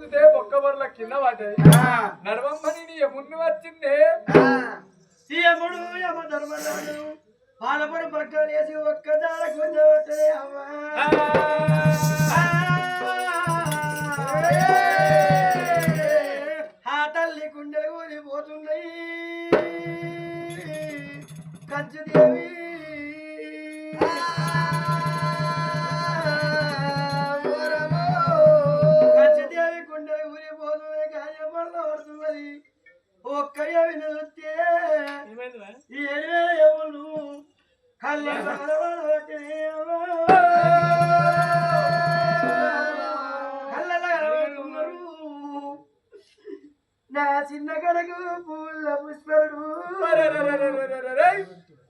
ఒక్కబర్ల కింద పడ్డాయి నడవమ్మని నీ ఎముడిని వచ్చిందే ఈ ఎముడు యమ ధర్మరాజు పాలపడి పక్కన వేసి ఒక్కదార గుంజవచ్చే అమ్మా ఆ తల్లి గుండెలు ఊరిపోతున్నాయి కంచుదేవి కంచుదేవి గుండెలు ఊరిపోతున్నాయి గాయపడలో పడుతున్నది ఒక్కయ్య వినొస్తే ఏళ్ళు కళ్ళ నా చిన్న కొడుకు పూల పుష్పరుడు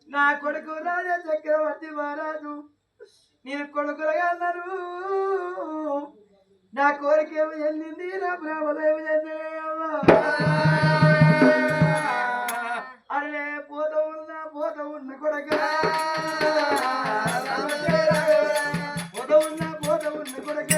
నా కొడుకు రాజా చక్రవర్తి మహారాజు నేను కొడుకులుగా అన్నారు నా కోరికేమో చెందింది నా ప్రేమలేమో చెందిన అరే పోత ఉన్న కొడక పోత ఉన్న కొడక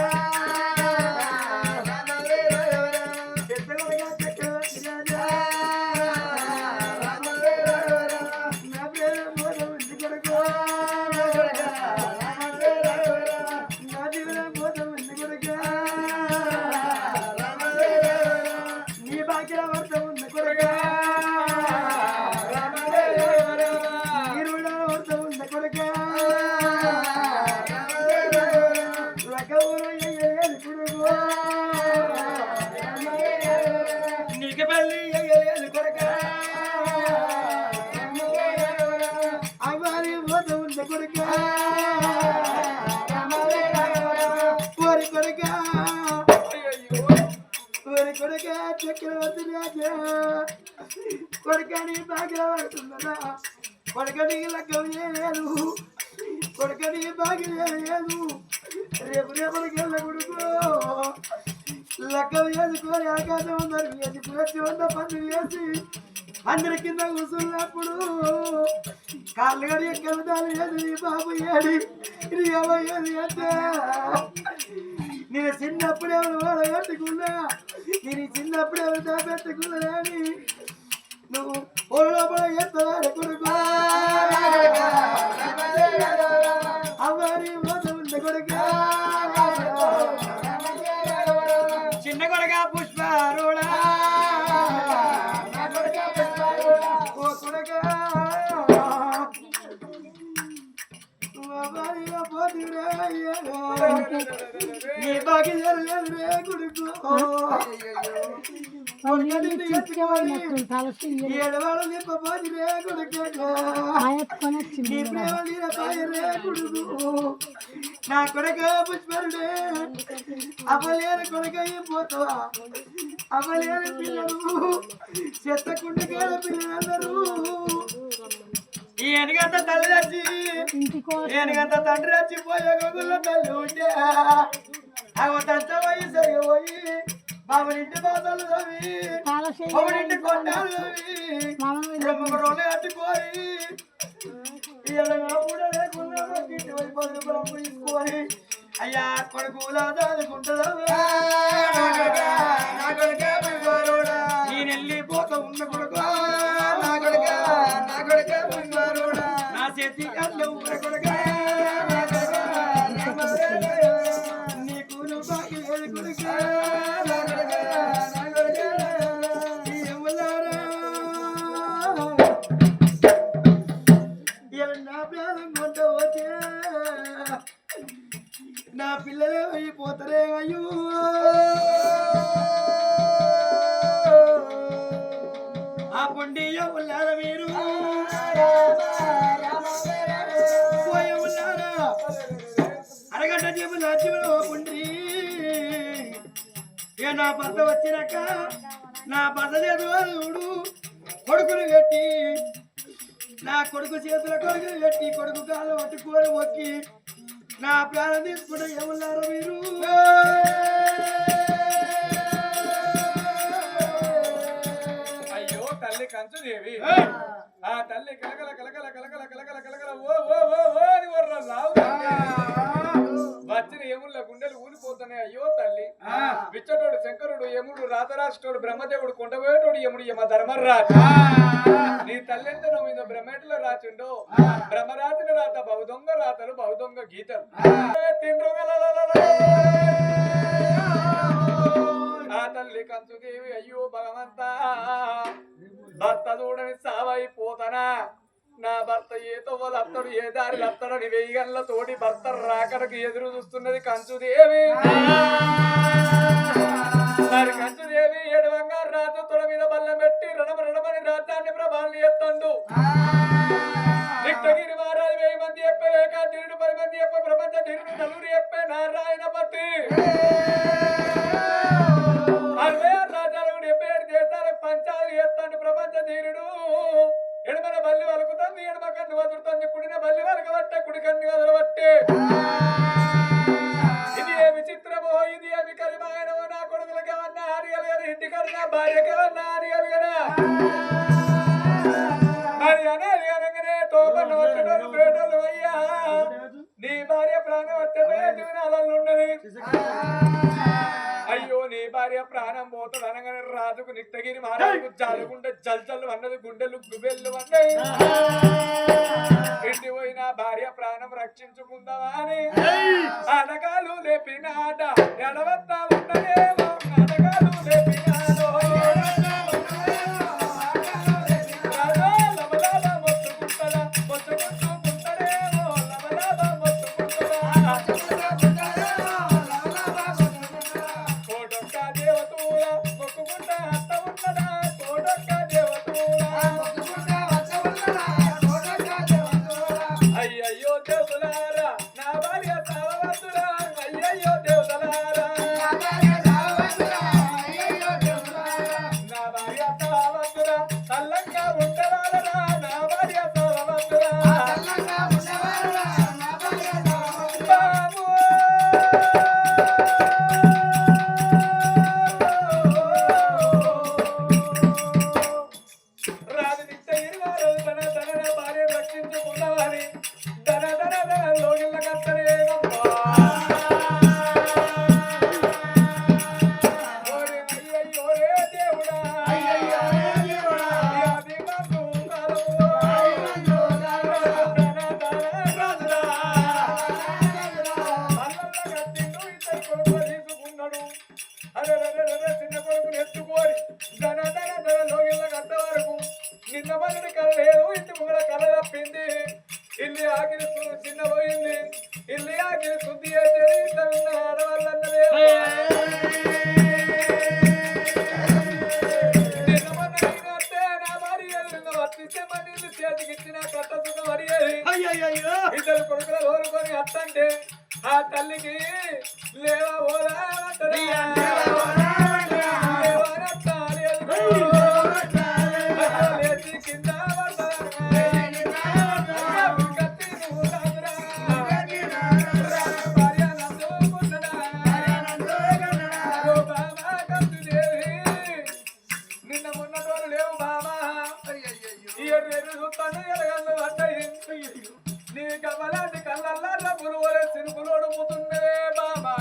చక్రవర్తి రాజా కొడుకని బాగా పడుతుందా కొడుకని లగ్గం చేయలేదు కొడుకని బాగా చేయలేదు రేపటికి వెళ్ళ కొడుకు లగ్గం చేసుకొని ఆకాశం ఉందని వేసి పురచి వంద పనులు వేసి అందరి కింద కూర్చున్నప్పుడు కాళ్ళు గడి ఎక్కదాలు వేసి బాబు ఏడి ఇది ఏమయ్యేది అంటే నేను చిన్నప్పుడు ఎవరు వాడగట్టుకున్నా నేను చిన్నప్పుడు ఎవరు దాపెట్టుకున్నా అని నువ్వు ఒళ్ళోపల ఎత్తవాడు కొడుకు అవ్వని మోత ఉన్న కొడుక చిన్న కొడుక పుష్పారుడా ఓ కొడుక నీ బాకి రే కొడుకు ఏడవాళ్ళు నింపబోది రే కొడుకు నీ ప్రేమ నీరపాయ రే కొడుకు నా కొడుక పుష్పరుడే అవ్వలేని కొడుక ఏం పోతావా అవ్వలేని పిల్లలు చెత్తకుండకేళ పిల్లలందరూ ఏనుగంత తల్లి వచ్చి ఏనుగంత తండ్రి వచ్చి పోయే గొంగుల్లో తల్లి ఉంటే అవ తంత పోయి సరిపోయి బాబునింటి బాధలు చవి బాబునింటి కొండాలు చవి బ్రహ్మగురువుని కట్టుకోయి ఇలా కూడా లేకుండా తీసుకొని అయ్యా కొడుకులా దాదుకుంటుందా నేను వెళ్ళిపోతా ఉన్న కొడుకు నా చేతి అల్లు కొడుక నీకు నువ్వు బాకి కొడుక నా ప్రాణం కొంట పోతే నా పిల్లలే అయిపోతారే అయ్యో ఆ పొండి ఉన్నారా మీరు ఉన్నారా అరగంట చెప్పు నా జీవన పొండి ఏ నా భర్త వచ్చినాక నా భర్త చేతుడు కొడుకును కట్టి నా కొడుకు చేతుల కొడుకును కట్టి కొడుకు కాలం పట్టుకొని మొక్కి నా ప్రాణం తీసుకుంటే ఏమన్నారు మీరు అయ్యో తల్లి కంచుదేవి ఆ తల్లి కలకల కలకల కలకల కలకల కలకల ఓ ఓ ఓ ఓ అని వర్ర వచ్చిన ఏముళ్ళ గుండెలు ఊరిపోతున్నాయి. అయ్యో తల్లి బిచ్చటోడు శంకరుడు యముడు రాతరాష్ట్రుడు బ్రహ్మదేవుడు కొండపోయేటోడు యముడు యమ ధర్మరాజు నీ తల్లెంత మీద బ్రహ్మేట్లో రాచుండో బ్రహ్మరాజుల రాత బహుదొంగ రాతలు బహుదొంగ గీతలు ఆ తల్లి కంచుదేవి అయ్యో భగవంతా భర్త చూడని సావైపోతానా నా భర్త ఏ తొవ్వలు అత్తడు ఏ దారిలు అత్తడని వెయ్యి గంటల తోటి భర్త రాకడకు ఎదురు చూస్తున్నది కంచుదేవి మరి కంచుదేవి ఏడవంగా రాజు తొడ మీద బల్లం పెట్టి రణమని రాజ్యాన్ని ప్రభావాన్ని ఎత్తండు నిట్టగిరి మహారాజు 1000 మంది చెప్పే ఏకాధీరుడు 10 మంది చెప్పే ప్రపంచ ధీరుడు నలుగురు చెప్పే నారాయణ పత్తి 60 రాజ్యాలు 77 దేశాలకు పంచాలు ఎత్తండు ప్రపంచ ధీరుడు ఎడమన బల్లి వలుకుతుంది ఎడమ కన్ను వదులుతుంది కుడిన బల్లి వలకబట్టే కుడి కన్ను వదలబట్టే ఇది ఏ విచిత్రమో ఇది ఏమి కరిమాయనమో నా కొడుకులకి ఏమన్నా హానిగలిగన ఇంటికన్నా భార్యకి ఏమన్నా హానిగలిగనా మరి అనేది అనగానే తోపన్ను వచ్చేటోళ్ళు పేటోళ్ళు అయ్యా నీ భార్య ప్రాణం వస్తే జీవనాలలో ఉన్నది అయ్యో నీ భార్య ప్రాణం పోతుంది అనగానే రాజుకు నిట్టగిరి మహారాజుకు జాలుగుండె జల్జల్లు అన్నది గుండెలు గుబెళ్ళు అన్నాయి ఇంటి పోయిన భార్య ప్రాణం రక్షించుకుందామా అని నాటకాలు లేపినాట ఎడవత్తా ఉండలేమో నాటకాలు లేపినాడో లబలాబ మొత్తుకుంటడా మొత్తుకుంటూకుంటడేమో లబలాబ మొత్తుకుంటడా కోటొక్క దేవతూల మొక్కుకుంటా అత్త ఉన్నదా కోటొక్క దేవతూల అయ్యయ్యో దేవతలారా నా భార్య సావవద్దురా అయ్యయ్యో దేవతలారా నా భార్య సావవద్దురా తల్లంగా ఉండవాలరా నా భార్య సావవద్దురా బాబు రాజు నిట్టగిరి వారు తన భార్య రక్షించుకున్నవారి ధన లోగిళ్ళ కత్తలేనమ్మా ఓరి అయ్యయ్యో రే దేవుడా అది మాకు కాలము రాజురా అల్లల్ల కట్టిండు ఇద్దరు కొడుకులు తీసుకున్నాడు అరే చిన్న కొడుకుని ఎత్తుకోరి ధన లోగిళ్ళ కట్ట వరకు నిన్న మొదటి కళ లేదు ఇంటి ముంగడ కళ తప్పింది ఇల్లు ఆగిరి చిన్న పోయింది ఇల్లు ఆగిరి శుద్ధి చేసేది ఇట్లా ఉన్న ఆడవాళ్ళన్నదే నిన్న మొన్న నేను వస్తే నా భార్య ఎదురుగా వర్తించే నీళ్ళు చేతికి ఇచ్చిన కట్టసున్న మర్యాది ఇద్దరు కొడుకులు కోరుకొని అత్తంటే ఆ తల్లికి లేవా ఓలా అంటది కింద నిన్న మొన్నటోళ్ళు లేవు బాబా ఈ చూస్తాను ఎలగల్లు అట్టయి నీ కమలాంటి కళ్ళల్లా పులువలే సినుకులోడు పోతుండే బాబా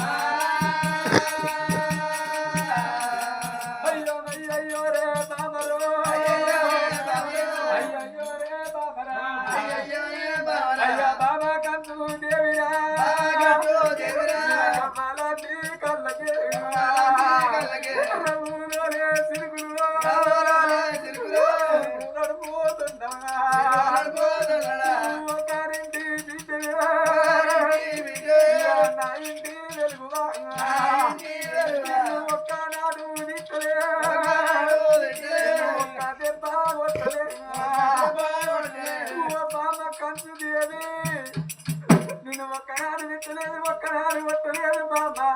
అయ్యో అయ్యయ్యో రే బాబరో అయ్యయ్యో రే బాబరా అయ్యా బాబా కంచు దేవిరా కమలాంటి కళ్ళకే ఊరోలే సినుకులు నడుపుతుందా ఒకరింటి బిడ్డరా నా ఇంటి వెలుగువా ఒక్కనాడు దిక్కలే ఒక్క దెబ్బ కొట్టలే బామ కంచు దేవి నిన్ను ఒక్కనాడు తిట్టలేదు ఒక్కనాడు కొట్టలేదు బాబా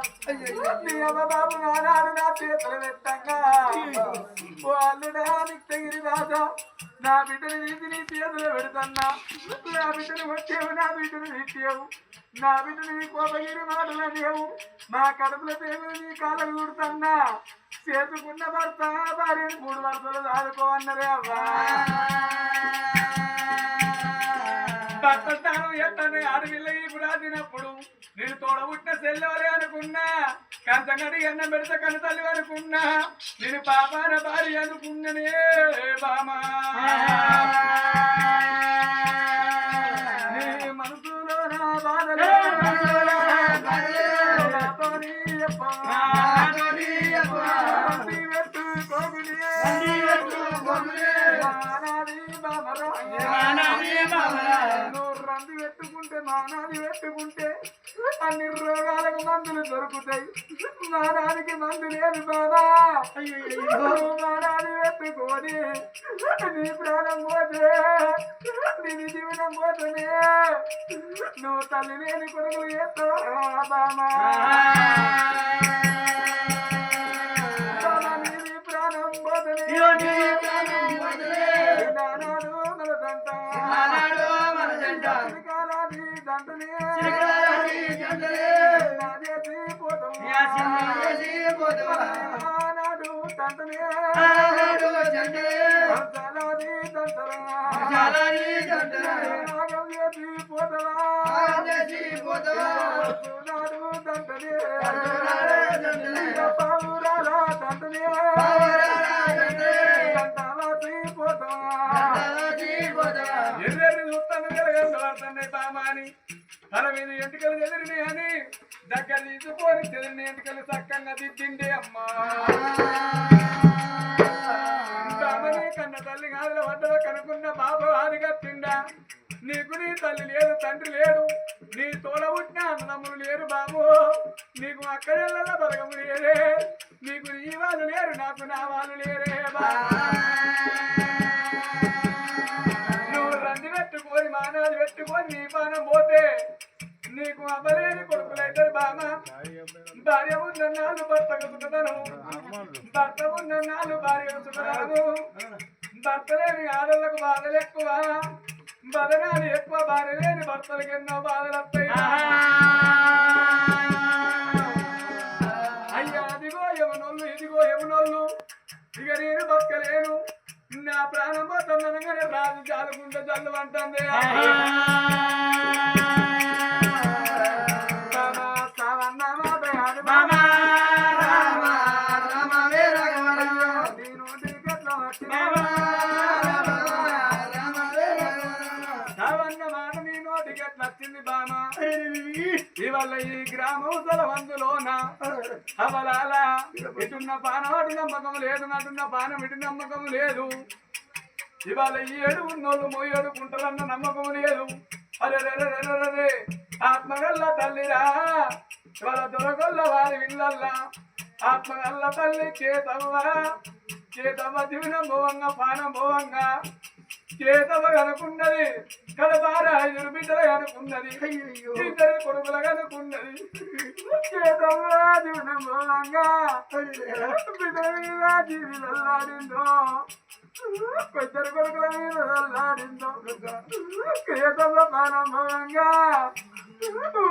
నీ అమ్మ బాబు నానాడు నా చేతులు పెట్టంగా ఓ అల్లుడా నిట్టగిరి రాజా నా బిడ్డను తీసి నీ చేతులు పెడుతున్నా నా బిడ్డను వచ్చేవు నా బిడ్డను తిట్టేవు నా బిడ్డను నీ కోపగిరి మాటలు లేవు మా కడుపుల పేరు నీ కాళ్ళకు చూడుతున్నా చేసుకున్న భర్త భార్యను 3 వరుసలు దాదుకోవన్నరే అవ్వా భర్త స్థానం ఎత్తని ఆడపిల్ల ఇప్పుడు ఆడినప్పుడు నేను తోడబుట్టిన సెల్లవలే అనుకున్నా కంచంగడి అన్నం పెడితే కన్న తల్లి అనుకున్నా నేను పాపాన భార్య అనుకున్ననే బామా నీ మనసులో నా బాధలే రంది పెట్టుకుంటే మానాది పెట్టుకుంటే అన్ని రోగాలకు మందులు దొరుకుతాయి మానానికి మందు లేదు బాబా మానాది పెట్టుకొని నీ ప్రాణం పోతే నీ జీవనం పోతేనే నువ్వు తల్లి లేని కొడుకులు చేస్తావా బామా ప్రాణం పోతేనే నానాడు మన దంట దంటనే నాడు దంటనే తన మీద ఎంటికలు చెదిరినాయి అని దగ్గర తీసుకొని చెదిరిన ఎంటికలు చక్కగా దిద్దిండే అమ్మా కన్న తల్లి గాదిలో వడ్డలో కనుకున్న బాబు ఆది కట్టిండా నీకు నీ తల్లి లేదు తండ్రి లేడు నీ తోడ పుట్టిన అన్నదమ్ములు లేరు బాబు నీకు అక్కడెళ్ళ బలగము లేరే నీకు నీ వాళ్ళు లేరు నాకు నా వాళ్ళు లేరే నువ్వు రంది పెట్టుకొని మానాలు పెట్టుకొని నీ పానం పోతే నీకు అవ్వలేని కొడుకులైతారు బామ భార్య ఉన్నన్నాళ్ళు భర్తకు సుఖతను భర్త ఉన్నన్నాళ్ళు భార్యకు సుఖరాను భర్త లేని ఆడళ్లకు బాధలు ఎక్కువ బదనాలు ఎక్కువ భార్య లేని భర్తలకు ఎన్నో బాధలు వస్తాయి అయ్యా అదిగో యమునోళ్ళు ఇదిగో యమునోళ్ళు ఇక నేను బతకలేను నా ప్రాణం పోతుందనగానే రాజు జాలుకుంటే జల్లు అంటుంది నచ్చింది బామా ఇవాళ ఈ గ్రామోసల వందులోన అవలాల ఇటున్న పానం అటు నమ్మకం లేదు నటున్న పానం ఇటు నమ్మకం లేదు ఇవాళ ఈ ఏడు ఉన్నోళ్ళు మోయేడు కుంటలన్న నమ్మకం లేదు అరే రే ఆత్మగల్ల తల్లిరా ఇవాళ దొరగల్ల వారి విల్లల్లా ఆత్మగల్ల తల్లి చేతవ్వ జీవనం భోవంగా పానం భోవంగా చేతవ కనుకున్నది కడబార 5 బిడ్డలు కనుకున్నది 2 కొడుకులు కనుకున్నది చేతవ జీవనం భోవంగా బిడ్డల మీద జీవిలాడిందో 2 కొడుకుల మీద వెళ్ళాడిందో చేతవ పానం భోవంగా 2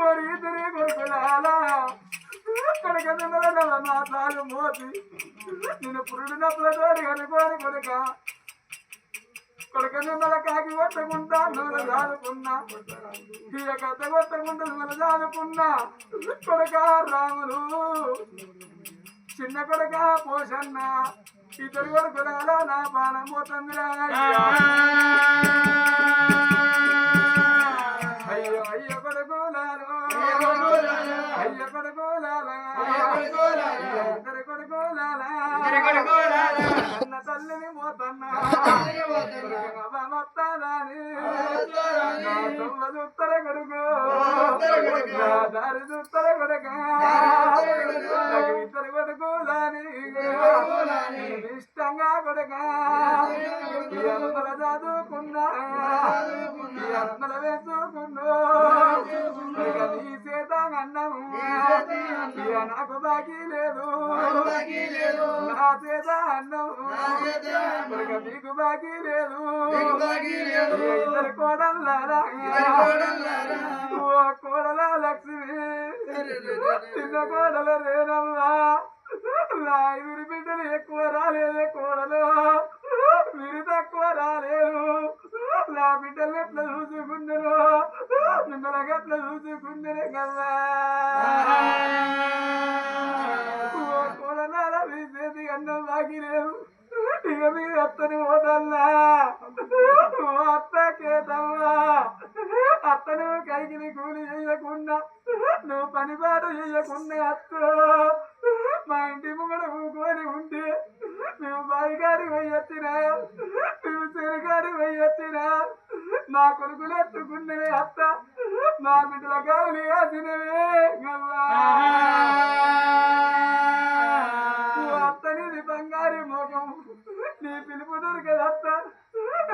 కొడుకులాలా కొడుక మాసాలు మోసి నేను పురుడు నప్పులతోటి కనుకోని కొడుక నిమ్మల కాకి కొట్టకుండా నూనె దాదుకున్నా ఇక కథ కొట్టకుండా నూనె దాదుకున్నా కొడుక రాములు చిన్న కొడుక పోషన్న 2 కొడుకులాల నా పానం పోతుందిరా అయ్యో అయ్యో కొడుకులాలు అయ్యో కొడుకులాలా 2 కొడుకులాలా అన్న తల్లిని పోతన్నా చూస్తర కొడుకు దారి చూస్తర కొడుక 2 కొడుకులాని ఇష్టంగా కొడుక అమ్మల చదువుకున్నా అమ్మల వేసుకున్నా నీ చేత అన్నం నాకు బాకీ లేదు నా చేత అన్నం నీకు బాకీ లేదు 2 కోడళ్ళ కోడల లక్ష్మి చిన్న కోడల రేనమ్మా నా 5 బిడ్డలు ఎక్కువ రాలేదే కోడలు మీరు తక్కువ రాలేదు నా బిడ్డలు ఎట్లా చూసుకుందరు మిమ్మల్ని ఎట్లా చూసుకుందరే కదా కన్నా బాకి లేవు ఇక మీ అత్తని పోదల్లా అత్త కేతమ్మా అత్తను కైకిని కూలి చేయకుండా నువ్వు పని పాట చేయకుండా అత్త మా ఇంటి ముంగడ ఊకొని ఉంటే మేము బాయిగారి పోయొచ్చినా మేము చెరుగారి పోయొచ్చినా మా కొడుకులు ఎత్తుకున్నవే అత్త మా బిడ్డల కావులు వేసినవే అత్తనిది బంగారి మోకం నీ పిలుపు దొరకదు అత్త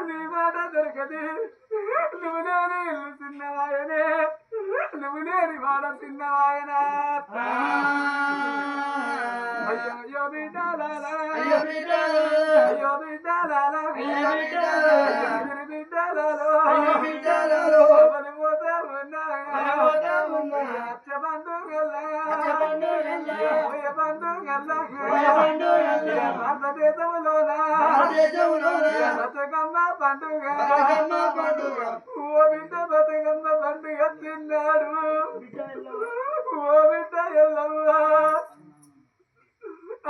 నీ మాట దొరకది నువ్వు లేని ఇల్లు చిన్నవాయనే నువ్వు లేని వాడ చిన్నవాయనా అయ్యో అయ్యో బిడ్డాలా అయ్యో బిడ్డాలా అయ్యో బిడ్డాలా బిడ్డాలో పోతా ఉన్నా భారతదేశంలోన బతుకమ్మ పండుగ ఓ బిడ్డ బతుకమ్మ పండుగ తిన్నాడు ఓ బిడ్డ ఎల్లవ్వ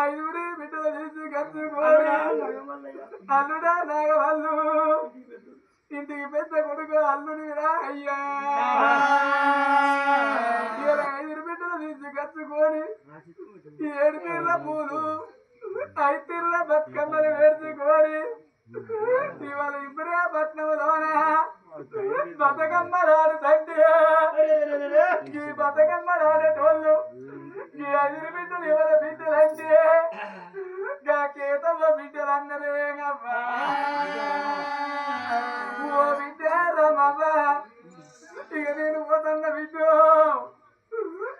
ఐదుగురి బిడ్డలు తీసి కట్టుకోని అల్లుడా నాగవల్లు ఇంటికి పెద్ద కొడుకు అల్లుని రా అయ్యా ఐదుగురు బిడ్డలు తీసి కట్టుకొని 7 తీర్ల పూలు 5 తీర్ల బతుకమ్మలు వేర్చుకొని ఇవాళ ఇబ్రాపట్నంలోన బతుకమ్మలాడు తండ్రి ఈ బతుకమ్మలాడేటోళ్ళు ఈ 5 బిడ్డలు ఎవరి బిడ్డలంటే గా కేతమ్మ బిడ్డలు అన్నదేమమ్మా ఓ బిడ్డ రమవ్వ ఇక నేను పోతన్న బిడ్డ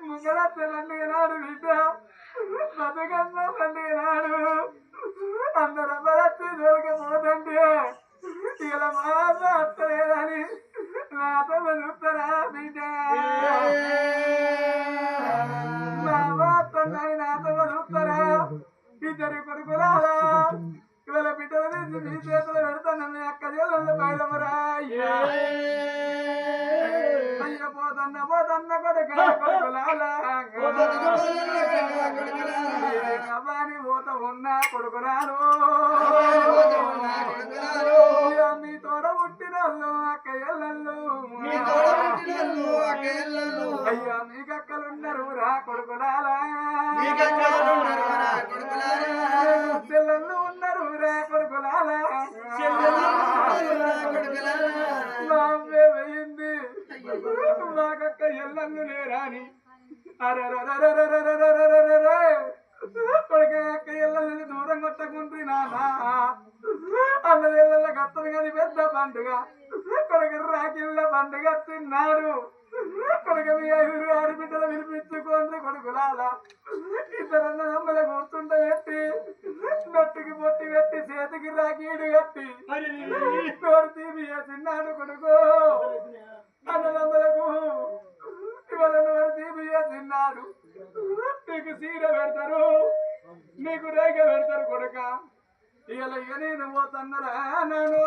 ముంగళ పండుగ నాడు బిడ్డ బతుకమ్మ పండుగ నాడు అందరూ బలత్తి దొరకపోతుంటే ఇలా మా అత్తలేదని నాతో చూస్తారా బిడ్డ మా అత్తని నాతో చూస్తారా ఇద్దరి కొడుకురాలా ఇవాళ బిడ్డల నుంచి మీ చేతులు పెడతాను మీ అక్క చెల్లెళ్ళు బయలుమరా అయ్య పోతన్న కొడుక కొడుకులాలా అవ్వాని పోత ఉన్నా కొడుకురాలు మీ తోడ పుట్టిన అక్క ఎల్లళ్ళు అయ్యా మీకు అక్కలున్నారు రా కొడుకులాలా చెల్లెళ్ళు ఉన్నారు రా కొడుకులాలా మా అమ్మే వెయ్యింది మాకక్క ఎల్లళ్ళు లేరాని కొడుక అక్క ఎల్లల్ని దూరం కొట్టకుండ్రి నానా అన్నది ఎల్ల కత్తది కానీ పెద్ద పండుగ కొడుక రాకిళ్ళ పండుగ తిన్నాడు కొడుక మీ 5 ఆడబిడ్డలు వినిపించుకోండి కొడుకులాలా ఇద్దరన్న నమ్మల గుర్తుండ పెట్టి నట్టుకి పొట్టి పెట్టి చేతికి రాకీడు కట్టి నోరు తీపి వేసిన్నాడు కొడుకు అన్నదమ్మలకు ఇవాళ నోరు తీపి వేసిన్నాడు నీకు సీర పెడతారు నీకు రేగ పెడతారు కొడుక ఇవాళ ఇక నేను పోతన్నరా నన్ను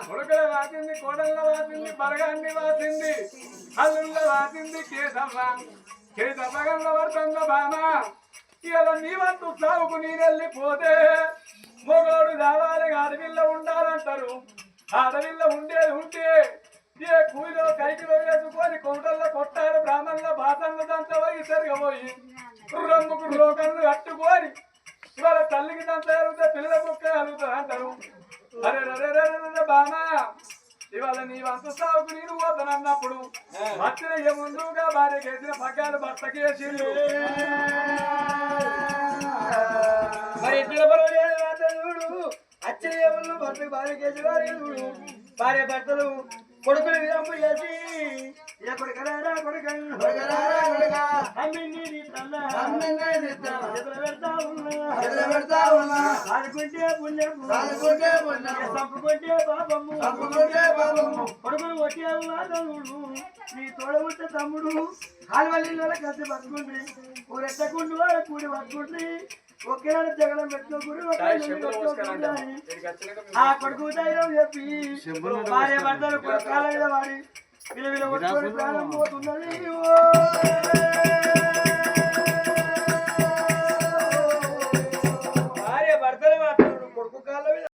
కొడుకుల వాసింది కోడళ్ళ వాసింది బరగాన్ని వాసింది అల్లుళ్ళ వాసింది కేసవ్వ గల్ల పడుతుంద బామ ఇలా నీ వంతు సాగుకు నేనెళ్ళిపోతే మొగోడు రావాలి అడవిల్ల ఉండాలంటారు అడవిల్ల ఉండేది ఉంటే ఏ కూలిలో కైకిలో వేసుకొని కొండల్లో కొట్టారు బ్రాహ్మణుల బాసంలో దంతా పోయి సరిగపోయి రమ్ముకు రోగన్లు కట్టుకొని ఇవాళ తల్లికి దంత కలుగుతా పిల్లల కుక్క కలుగుతుంది అంటారు అరే రరే బామా ఇవాళ నీ వంత సాగుకు నేను పోతానన్నప్పుడు వచ్చిన ముందుగా భార్యకి వేసిన పగ్గాలు భర్తకి వేసిండు మరి ఎట్లా పర్వాలేదు అచ్చయ్యములు భర్తకు భార్య కేసి వారు భార్య భర్తలు కొడుకులు విధంపు చేసి కొడుకరారా కొడుక అమ్మి ఎదురు పెడతా ఉన్నా ఆడుకుంటే పుణ్యము తప్పుకుంటే పాపము కొడుకులు కొట్టేవాడు నీ తోడబుట్ట తమ్ముడు కాలువల్లిలో కలిసి బతుకుంది ఊరెట్టకుండు వాడు కూడి బతుకుంది ఒకేనాడు జగడం పెట్టుకోకూడదు ఆ కొడుకు ధైర్యం చెప్పి భార్య భర్తలు కాళ్ళ మీద వాడి విలువ ప్రాణం పోతున్నది